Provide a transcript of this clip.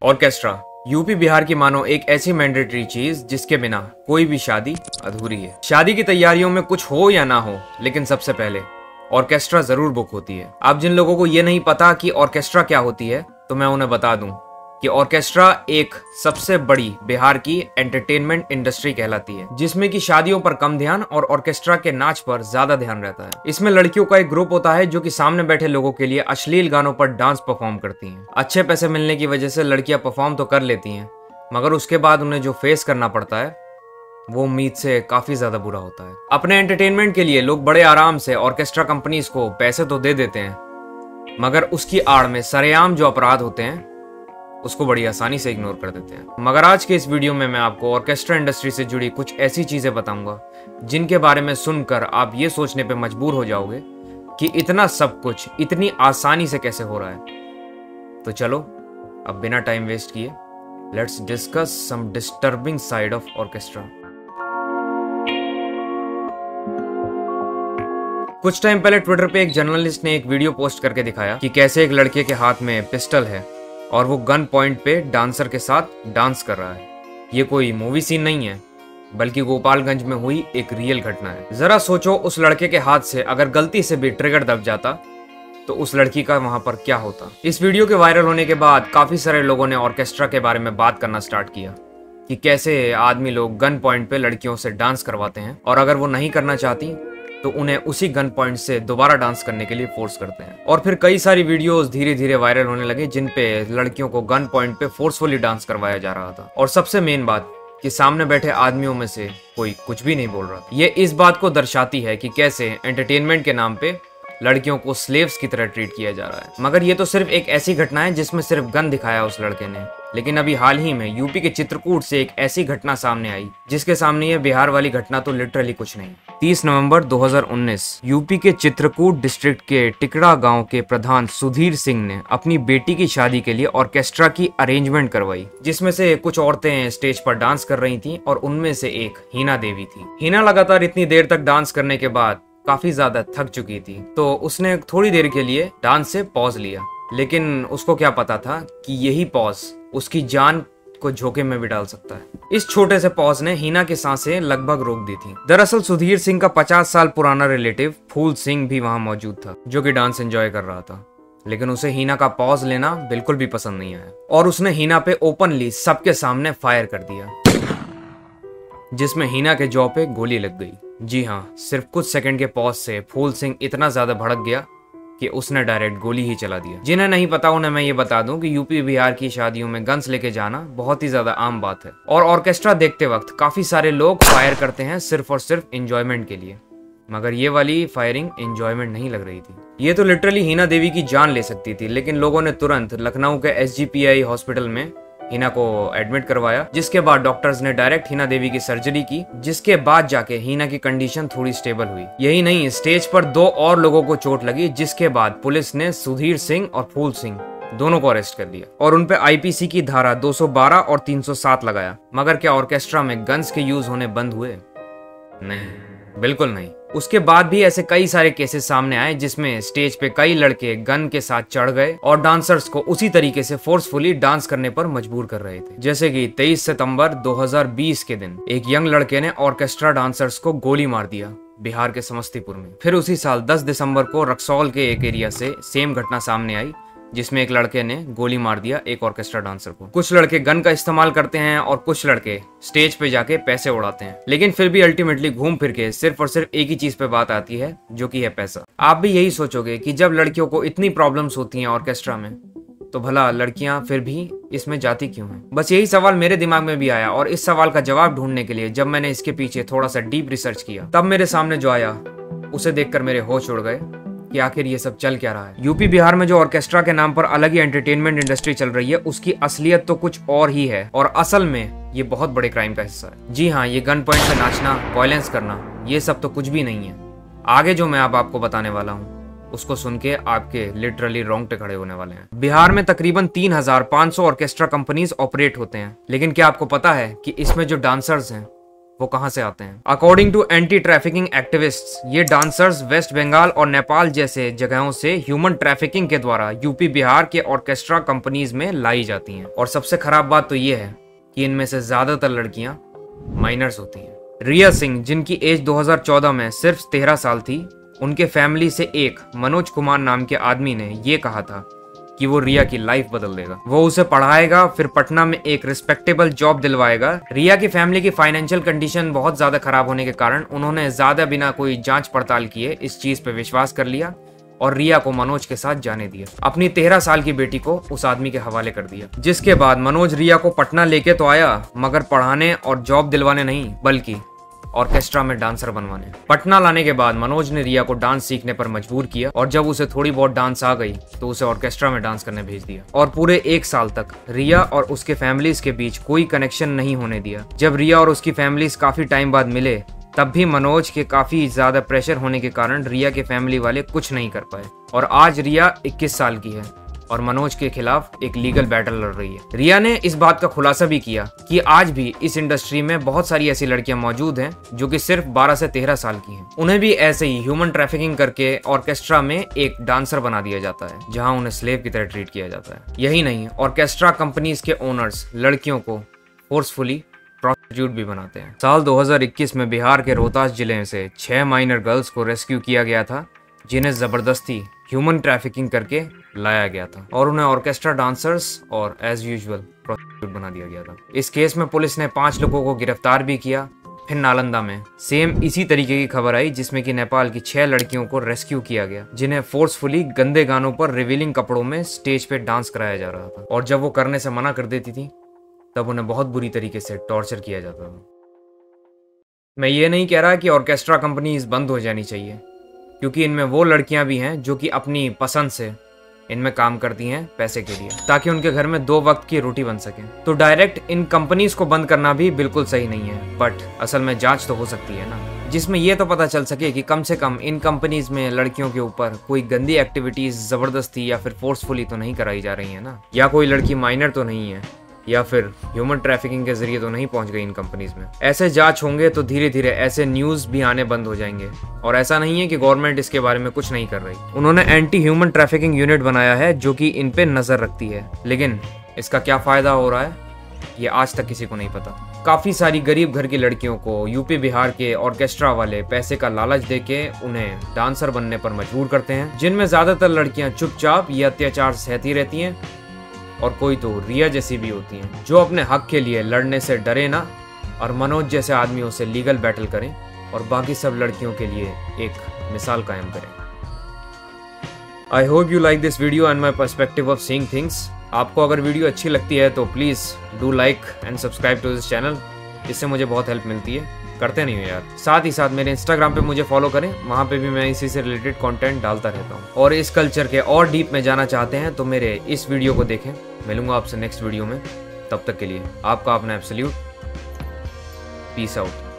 Orchestra UP Bihar की मानो एक ऐसी मैंडेटरी चीज जिसके बिना कोई भी शादी अधूरी है। शादी की तैयारियों में कुछ हो या ना हो, लेकिन सबसे पहले ऑर्केस्ट्रा जरूर बुक होती है। अब जिन लोगों को ये नहीं पता कि ऑर्केस्ट्रा क्या होती है, तो मैं उन्हें बता दूं कि ऑर्केस्ट्रा एक सबसे बड़ी बिहार की एंटरटेनमेंट इंडस्ट्री कहलाती है, जिसमें कि शादियों पर कम ध्यान और ऑर्केस्ट्रा के नाच पर ज्यादा ध्यान रहता है। इसमें लड़कियों का एक ग्रुप होता है जो कि सामने बैठे लोगों के लिए अश्लील गानों पर डांस परफॉर्म करती हैं। अच्छे पैसे मिलने की वजह से लड़कियां परफॉर्म तो कर लेती हैं, मगर उसके बाद उन्हें जो फेस करना पड़ता है वो उम्मीद से काफी ज्यादा बुरा होता है। अपने एंटरटेनमेंट के लिए लोग बड़े आराम से ऑर्केस्ट्रा कंपनीज को पैसे तो दे देते हैं, मगर उसकी आड़ में सरेआम जो अपराध होते हैं उसको बड़ी आसानी से इग्नोर कर देते हैं। मगर आज के इस वीडियो में मैं आपको ऑर्केस्ट्रा इंडस्ट्री से जुड़ी कुछ ऐसी चीजें बताऊंगा जिनके बारे में सुनकर आप ये सोचने पे मजबूर हो जाओगे कि इतना सब कुछ इतनी आसानी से कैसे हो रहा है। तो चलो अब बिना टाइम वेस्ट किए let's discuss some disturbing side of orchestra. कुछ टाइम पहले ट्विटर पे एक जर्नलिस्ट ने एक वीडियो पोस्ट करके दिखाया कि कैसे एक लड़के के हाथ में पिस्टल है और वो गन पॉइंट पे डांसर के साथ डांस कर रहा है। ये कोई मूवी सीन नहीं है, बल्कि गोपालगंज में हुई एक रियल घटना है। जरा सोचो, उस लड़के के हाथ से अगर गलती से भी ट्रिगर दब जाता तो उस लड़की का वहां पर क्या होता। इस वीडियो के वायरल होने के बाद काफी सारे लोगों ने ऑर्केस्ट्रा के बारे में बात करना स्टार्ट किया कि कैसे आदमी लोग गन पॉइंट पे लड़कियों से डांस करवाते हैं और अगर वो नहीं करना चाहती तो उन्हें उसी गन पॉइंट से दोबारा डांस करने के लिए फोर्स करते हैं। और फिर कई सारी वीडियोस धीरे धीरे वायरल होने लगे जिन पे लड़कियों को गन पॉइंट पे फोर्सफुली डांस करवाया जा रहा था। और सबसे मेन बात कि सामने बैठे आदमियों में से कोई कुछ भी नहीं बोल रहा था। ये इस बात को दर्शाती है कि कैसे एंटरटेनमेंट के नाम पे लड़कियों को स्लेव्स की तरह ट्रीट किया जा रहा है। मगर ये तो सिर्फ एक ऐसी घटना है जिसमें सिर्फ गन दिखाया उस लड़के ने, लेकिन अभी हाल ही में यूपी के चित्रकूट से एक ऐसी घटना सामने आई जिसके सामने ये बिहार वाली घटना तो लिटरली कुछ नहीं। 30 नवंबर 2019 यूपी के चित्रकूट डिस्ट्रिक्ट के टिकड़ा गांव के प्रधान सुधीर सिंह ने अपनी बेटी की शादी के लिए ऑर्केस्ट्रा की अरेंजमेंट करवाई, जिसमें से कुछ औरतें स्टेज पर डांस कर रही थीं और उनमें से एक हीना देवी थी। हीना लगातार इतनी देर तक डांस करने के बाद काफी ज्यादा थक चुकी थी, तो उसने थोड़ी देर के लिए डांस से पॉज लिया, लेकिन उसको क्या पता था कि यही पॉज उसकी जान को झोंके में भी डाल सकता है। इस छोटे से पॉज ने हीना की सांसें लगभग रोक दी थी। दरअसल सुधीर सिंह का 50 साल पुराना रिलेटिव फूल सिंह भी वहां मौजूद था, जो कि डांस एंजॉय कर रहा था, लेकिन उसे हीना का पॉज लेना बिल्कुल भी पसंद नहीं आया और उसने हीना पे ओपनली सबके सामने फायर कर दिया, जिसमें हीना के जॉ पे गोली लग गई। जी हाँ, सिर्फ कुछ सेकंड के पॉज से फूल सिंह इतना ज्यादा भड़क गया कि उसने डायरेक्ट गोली ही चला दिया। जिन्हें नहीं पता उन्हें मैं ये बता दूं कि यूपी बिहार की शादियों में गन्स लेके जाना बहुत ही ज्यादा आम बात है और ऑर्केस्ट्रा देखते वक्त काफी सारे लोग फायर करते हैं सिर्फ और सिर्फ एंजॉयमेंट के लिए, मगर ये वाली फायरिंग एंजॉयमेंट नहीं लग रही थी। ये तो लिटरली हीना देवी की जान ले सकती थी, लेकिन लोगों ने तुरंत लखनऊ के SGPI हॉस्पिटल में हीना को एडमिट करवाया, जिसके बाद डॉक्टर्स ने डायरेक्ट हीना देवी की सर्जरी की, जिसके बाद जाके हीना की कंडीशन थोड़ी स्टेबल हुई। यही नहीं, स्टेज पर 2 और लोगों को चोट लगी, जिसके बाद पुलिस ने सुधीर सिंह और फूल सिंह दोनों को अरेस्ट कर लिया और उन पे IPC की धारा 212 और 307 लगाया। मगर क्या ऑर्केस्ट्रा में गन्स के यूज होने बंद हुए? नहीं, बिल्कुल नहीं। उसके बाद भी ऐसे कई सारे केसेस सामने आए जिसमें स्टेज पे कई लड़के गन के साथ चढ़ गए और डांसर्स को उसी तरीके से फोर्सफुली डांस करने पर मजबूर कर रहे थे। जैसे कि 23 सितंबर 2020 के दिन एक यंग लड़के ने ऑर्केस्ट्रा डांसर्स को गोली मार दिया बिहार के समस्तीपुर में। फिर उसी साल 10 दिसंबर को रक्सौल के एक एरिया से सेम घटना सामने आई, जिसमें एक लड़के ने गोली मार दिया एक ऑर्केस्ट्रा डांसर को। कुछ लड़के गन का इस्तेमाल करते हैं और कुछ लड़के स्टेज पे जाके पैसे उड़ाते हैं, लेकिन फिर भी अल्टीमेटली घूम फिर के सिर्फ और सिर्फ एक ही चीज पे बात आती है, जो कि है पैसा। आप भी यही सोचोगे कि जब लड़कियों को इतनी प्रॉब्लम्स होती हैं ऑर्केस्ट्रा में, तो भला लड़कियां फिर भी इसमें जाती क्यों हैं? बस यही सवाल मेरे दिमाग में भी आया और इस सवाल का जवाब ढूंढने के लिए जब मैंने इसके पीछे थोड़ा सा डीप रिसर्च किया, तब मेरे सामने जो आया उसे देखकर मेरे होश उड़ गए कि आखिर ये सब चल क्या रहा है। यूपी बिहार में जो ऑर्केस्ट्रा के नाम पर अलग ही एंटरटेनमेंट इंडस्ट्री चल रही है, उसकी असलियत तो कुछ और ही है और असल में ये बहुत बड़े क्राइम का हिस्सा है। जी हाँ, ये गन पॉइंट पे नाचना, वायलेंस करना, ये सब तो कुछ भी नहीं है। आगे जो मैं अब आपको बताने वाला हूँ उसको सुन के आपके लिटरली रोंगटे खड़े होने वाले हैं। बिहार में तकरीबन 3500 ऑर्केस्ट्रा कंपनीज ऑपरेट होते हैं, लेकिन क्या आपको पता है कि इसमें जो डांसर्स हैं वो कहां से आते हैं। According to anti trafficking activists, ये डांसर्स वेस्ट बंगाल और नेपाल जैसे जगहों से ह्यूमन ट्रैफिकिंग के द्वारा यूपी बिहार के ऑर्केस्ट्रा कंपनीज में लाई जाती हैं। और सबसे खराब बात तो ये है कि इनमें से ज्यादातर लड़कियां माइनर्स होती हैं। रिया सिंह, जिनकी एज 2014 में सिर्फ 13 साल थी, उनके फैमिली से एक मनोज कुमार नाम के आदमी ने ये कहा था कि वो रिया की लाइफ बदल देगा। वो उसे पढ़ाएगा, फिर पटना में एक रिस्पेक्टेबल जॉब दिलवाएगा। रिया की फैमिली की फाइनेंशियल कंडीशन बहुत ज्यादा खराब होने के कारण उन्होंने ज्यादा बिना कोई जांच पड़ताल किए इस चीज पे विश्वास कर लिया और रिया को मनोज के साथ जाने दिया। अपनी 13 साल की बेटी को उस आदमी के हवाले कर दिया। जिसके बाद मनोज रिया को पटना लेके तो आया, मगर पढ़ाने और जॉब दिलवाने नहीं, बल्कि ऑर्केस्ट्रा में डांसर बनवाने। पटना लाने के बाद मनोज ने रिया को डांस सीखने पर मजबूर किया और जब उसे थोड़ी बहुत डांस आ गई तो उसे ऑर्केस्ट्रा में डांस करने भेज दिया। और पूरे 1 साल तक रिया और उसके फैमिलीज के बीच कोई कनेक्शन नहीं होने दिया। जब रिया और उसकी फैमिलीज काफी टाइम बाद मिले, तब भी मनोज के काफी ज्यादा प्रेशर होने के कारण रिया के फैमिली वाले कुछ नहीं कर पाए। और आज रिया 21 साल की है और मनोज के खिलाफ एक लीगल बैटल लड़ रही है। रिया ने इस बात का खुलासा भी किया कि आज भी इस इंडस्ट्री में बहुत सारी ऐसी लड़कियां मौजूद हैं जो कि सिर्फ 12 से 13 साल की हैं। उन्हें भी ऐसे ही ह्यूमन ट्रैफिकिंग करके ऑर्केस्ट्रा में एक डांसर बना दिया जाता है, जहां उन्हें स्लेव की तरह ट्रीट किया जाता है। यही नहीं, ऑर्केस्ट्रा कंपनीज के ओनर्स लड़कियों को फोर्सफुली प्रोस्टिट्यूट भी बनाते हैं। साल 2021 में बिहार के रोहतास जिले से 6 माइनर गर्ल्स को रेस्क्यू किया गया था, जिन्हें जबरदस्ती ह्यूमन ट्रैफिकिंग करके लाया गया था और उन्हें ऑर्केस्ट्रा डांसर्स और एज यूजुअल प्रोस्टिट्यूट बना दिया गया था। इस केस में पुलिस ने 5 लोगों को गिरफ्तार भी किया। फिर नालंदा में सेम इसी तरीके की खबर आई, जिसमें कि नेपाल की 6 लड़कियों को रेस्क्यू किया गया, जिन्हें फोर्सफुली गंदे गानों पर रिवीलिंग कपड़ों में स्टेज पे डांस कराया जा रहा था। और जब वो करने से मना कर देती थी, तब उन्हें बहुत बुरी तरीके से टॉर्चर किया जाता था। मैं ये नहीं कह रहा कि ऑर्केस्ट्रा कंपनीज बंद हो जानी चाहिए, क्योंकि इनमें वो लड़कियां भी हैं जो कि अपनी पसंद से इनमें काम करती हैं पैसे के लिए, ताकि उनके घर में 2 वक्त की रोटी बन सके। तो डायरेक्ट इन कंपनीज को बंद करना भी बिल्कुल सही नहीं है, बट असल में जांच तो हो सकती है ना, जिसमें ये तो पता चल सके कि कम से कम इन कंपनीज में लड़कियों के ऊपर कोई गंदी एक्टिविटीज जबरदस्ती या फिर फोर्सफुली तो नहीं कराई जा रही है ना, या कोई लड़की माइनर तो नहीं है, या फिर ह्यूमन ट्रैफिकिंग के जरिए तो नहीं पहुंच गई इन कंपनीज में। ऐसे जांच होंगे तो धीरे धीरे ऐसे न्यूज भी आने बंद हो जाएंगे। और ऐसा नहीं है कि गवर्नमेंट इसके बारे में कुछ नहीं कर रही। उन्होंने एंटी ह्यूमन ट्रैफिकिंग यूनिट बनाया है जो कि इन पे नजर रखती है, लेकिन इसका क्या फायदा हो रहा है ये आज तक किसी को नहीं पता। काफी सारी गरीब घर की लड़कियों को यूपी बिहार के ऑर्केस्ट्रा वाले पैसे का लालच देके उन्हें डांसर बनने पर मजबूर करते हैं, जिनमें ज्यादातर लड़कियां चुपचाप ये अत्याचार सहती रहती हैं और कोई तो रिया जैसी भी होती हैं जो अपने हक के लिए लड़ने से डरे ना और मनोज जैसे आदमियों से लीगल बैटल करें और बाकी सब लड़कियों के लिए एक मिसाल कायम करें। I hope you like this video and my perspective of seeing things. आपको अगर वीडियो अच्छी लगती है तो please do like and subscribe to this channel, इससे मुझे बहुत हेल्प मिलती है। करते नहीं हो यार। साथ ही साथ मेरे इंस्टाग्राम पे मुझे फॉलो करें, वहाँ पे भी मैं इसी से रिलेटेड कंटेंट डालता रहता हूँ। और इस कल्चर के और डीप में जाना चाहते हैं तो मेरे इस वीडियो को देखें। मिलूंगा आपसे नेक्स्ट वीडियो में, तब तक के लिए आपका अपना एब्सोल्यूट। Peace out.